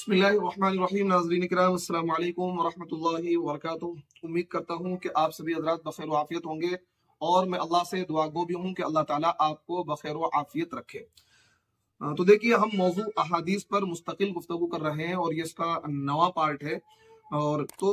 बिस्मिल्लाहिर्रहमानिर्रहीम। नाज़रीन किराम, अस्सलाम वालेकुम वरहमतुल्लाहि वबरकातुहू। उम्मीद करता हूँ कि आप सभी हज़रात बखैर व आफियत होंगे और मैं अल्लाह से दुआ गो भी हूँ कि अल्लाह ताला आपको बखैर व आफियत रखे। तो देखिए, हम मौजू अहादीस पर मुस्तकिल गुफ्तगू कर रहे हैं और ये इसका नवा पार्ट है। और तो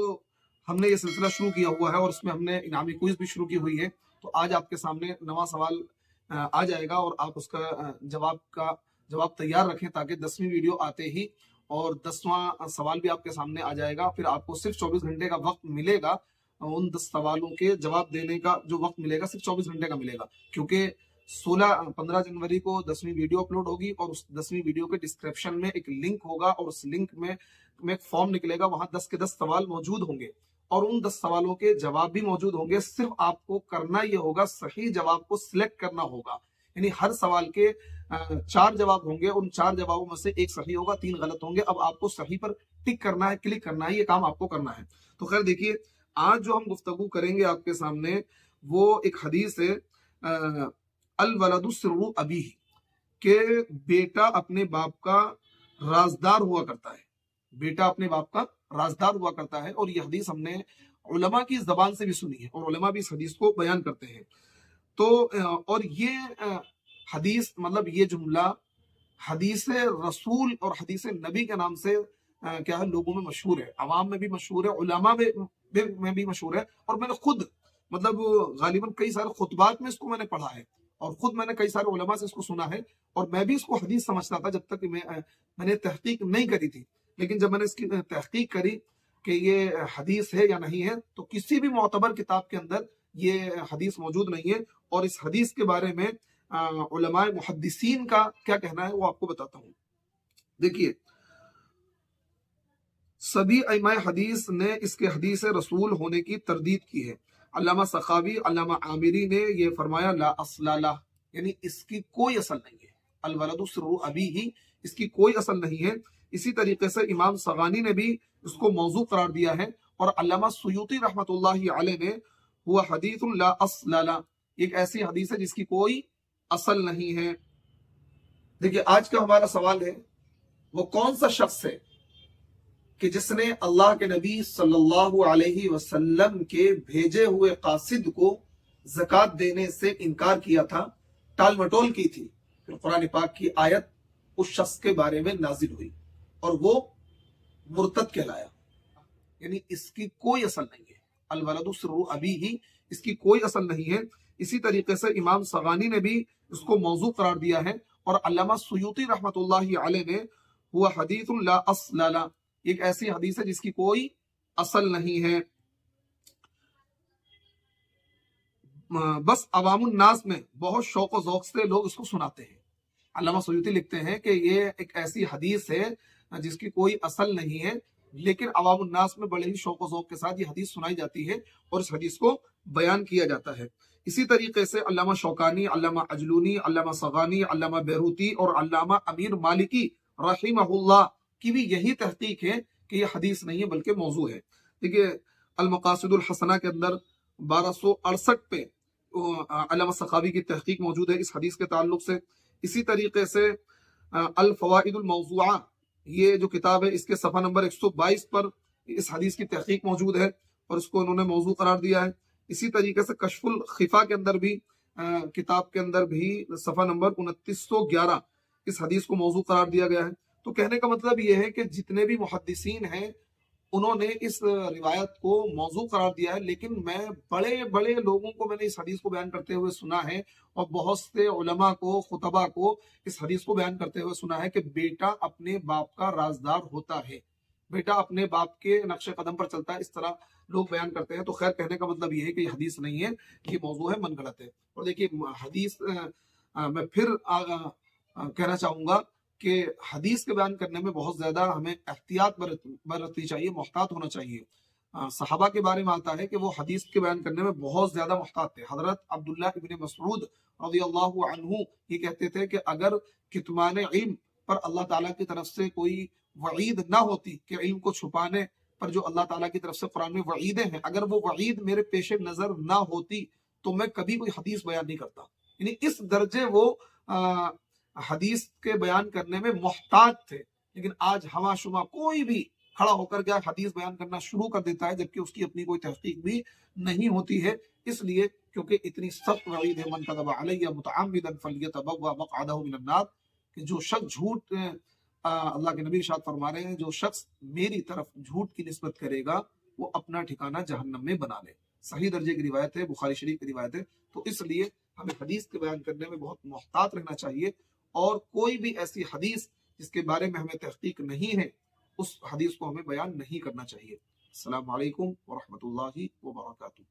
हमने ये सिलसिला शुरू किया हुआ है और इसमें हमने इनामी क्विज भी शुरू की हुई है। तो आज आपके सामने नवा सवाल आ जाएगा और आप उसका जवाब तैयार रखें ताकि 10वीं वीडियो आते ही और 10वां सवाल भी आपके सामने आ जाएगा। फिर आपको सिर्फ 24 घंटे का वक्त मिलेगा। उन 10 सवालों के जवाब देने का जो वक्त मिलेगा सिर्फ 24 घंटे का मिलेगा, क्योंकि 15 जनवरी को 10वीं वीडियो अपलोड होगी और उस 10वीं वीडियो के डिस्क्रिप्शन में एक लिंक होगा और उस लिंक में एक फॉर्म निकलेगा। वहां 10 के 10 सवाल मौजूद होंगे और उन 10 सवालों के जवाब भी मौजूद होंगे। सिर्फ आपको करना यह होगा, सही जवाब को सिलेक्ट करना होगा। यानी हर सवाल के 4 जवाब होंगे, उन 4 जवाबों में से एक सही होगा, 3 गलत होंगे। अब आपको सही पर टिक करना है, क्लिक करना है, ये काम आपको करना है। तो खैर देखिए, आज जो हम गुफ्तगू करेंगे आपके सामने वो एक हदीस है, अल वलदु सिर्रु अबीही, के बेटा अपने बाप का राजदार हुआ करता है। बेटा अपने बाप का राजदार हुआ करता है। और यह हदीस हमने उलमा की जबान से भी सुनी है और उलमा भी इस हदीस को बयान करते हैं। तो और ये हदीस, मतलब ये जुमला हदीस रसूल और हदीस नबी के नाम से क्या है, लोगों में मशहूर है, अवाम में भी मशहूर है, उलमा में भी मशहूर है। और मैंने खुद मतलब गालिबन कई सारे खुतबात में इसको मैंने पढ़ा है और खुद मैंने कई सारे उलमा से इसको सुना है। और मैं भी इसको हदीस समझता था जब तक मैंने तहकीक नहीं करी थी। लेकिन जब मैंने इसकी तहकीक करी कि ये हदीस है या नहीं है, तो किसी भी मोतबर किताब के अंदर ये हदीस मौजूद नहीं है। और इस हदीस के बारे में उलमाए मुहद्दिसीन का क्या कहना है वो आपको बताता हूँ। देखिए, सभी इमाम हदीस ने इसके हदीस रसूल होने की तरदीद की है। अल्लामा सखावी, अल्लामा आमिरी ने ये फरमाया, ला अस्ला ला, यानी इसकी कोई असल नहीं है। अल वलदु सिर्रु अबीही, इसकी कोई असल नहीं है। इसी तरीके से इमाम सगानी ने भी इसको मौजू करार दिया है। और अल्लामा सुयूती रहमतुल्लाहि अलैह ने हुआ हदीसुन ला अस्ला ला, एक ऐसी हदीस है जिसकी कोई असल नहीं है। देखिए, आज का हमारा सवाल है, वो कौन सा शख्स है कि जिसने अल्लाह के नबी सल्लल्लाहु अलैहि वसल्लम के भेजे हुए कासिद को ज़कात देने से इनकार किया था, टाल मटोल की थी। फिर कुरान पाक की आयत उस शख्स के बारे में नाजिल हुई और वो मुर्तद कहलाया। यानी इसकी कोई असल नहीं है। अल वलदु सिर्रु अबीही, इसकी कोई असल नहीं है। इसी तरीके से इमाम सगानी ने भी इसको मौजू करार दिया है। और अल्लामा सुयूती रहमतुल्लाहि अलैह ने हुआ हदीसुन ला अस्ला ला, एक ऐसी हदीस है जिसकी कोई असल नहीं है। बस अवामुन नास में बहुत शौक और ज़ौक़ से लोग इसको सुनाते हैं। अल्लामा सुयूती लिखते हैं कि ये एक ऐसी हदीस है जिसकी कोई असल नहीं है, लेकिन अवामुन नास में बड़े ही शौक और ज़ौक़ के साथ ये हदीस सुनाई जाती है और इस हदीस को बयान किया जाता है। इसी तरीके से अल्लामा शौकानी, अल्लामा अजलूनी, अल्लामा सगानी, अल्लामा बैरूती और अल्लामा अमीर मालिकी रहिमहुल्लाह की भी यही तहकीक है कि यह हदीस नहीं है बल्कि मौजू है। देखिए, अल मकासिदुल हसना के अंदर 1268 पे अल्लामा सखावी की तहकीक मौजूद है इस हदीस के ताल्लुक से। इसी तरीके से अल फवाइदुल मौज़ूआ, ये जो किताब है, इसके सफ़ा नंबर 122 पर इस हदीस की तहकीक मौजूद है और इसको उन्होंने मौजू करार दिया है। इसी तरीके से कशफुल खिफा के अंदर भी किताब के अंदर भी सफ़ा नंबर 2911 इस हदीस को मौजू करार दिया गया है। तो कहने का मतलब यह है कि जितने भी मुहद्दिसीन हैं उन्होंने इस रिवायत को मौजू करार दिया है, लेकिन मैं बड़े बड़े लोगों को मैंने इस हदीस को बयान करते हुए सुना है और बहुत से उलमा को, खुतबा को इस हदीस को बयान करते हुए सुना है कि बेटा अपने बाप का राजदार होता है, बेटा अपने बाप के नक्शे कदम पर चलता है, इस तरह लोग बयान करते हैं। तो खैर, कहने का मतलब ये है कि ये हदीस नहीं है, ये मौजू है, मन गलत है। और देखिए, हदीस मैं फिर कहना चाहूंगा कि हदीस के बयान करने में बहुत ज्यादा हमें एहतियात बरतनी चाहिए, मोहतात होना चाहिए। सहाबा के बारे में आता है कि वो हदीस के बयान करने में बहुत ज्यादा मोहतात थे। हजरत अब्दुल्लाह इब्न मसऊद रज़ियल्लाहु अन्हु ये कहते थे कि अगर कितमान इल्म पर अल्लाह ताला की तरफ से कोई वईद ना होती, कि इल्म को छुपाने पर जो अल्लाह ताला की तरफ से कुरान में वईदें हैं, अगर वो वईद मेरे पेश नजर ना होती तो मैं कभी कोई हदीस बयान नहीं करता। यानी इस दर्जे वो हदीस के बयान करने में मोहताज थे لیکن آج ہوا شما کوئی بھی کھڑا ہو کر کے حدیث بیان کرنا شروع کر دیتا ہے جبکہ اس کی اپنی کوئی تحقیق بھی نہیں ہوتی ہے، اس لیے کیونکہ اتنی سخت وعید ہے من کذب علی متعمدا فلیتبوأ مقعدہ من النار، کہ جو شخص جھوٹ اللہ کے نبی ارشاد فرما رہے ہیں جو شخص میری طرف جھوٹ کی نسبت کرے گا وہ اپنا ٹھکانہ جہنم میں بنا لے۔ صحیح درجے کی روایت ہے، بخاری شریف کی روایت ہے۔ تو اس لیے ہمیں حدیث کے بیان کرنے میں بہت محتاط رہنا چاہیے، اور کوئی بھی ایسی حدیث جس کے بارے میں ہمیں تحقیق نہیں ہے اس حدیث کو ہمیں بیان نہیں کرنا چاہیے۔ السلام علیکم ورحمۃ اللہ وبرکاتہ۔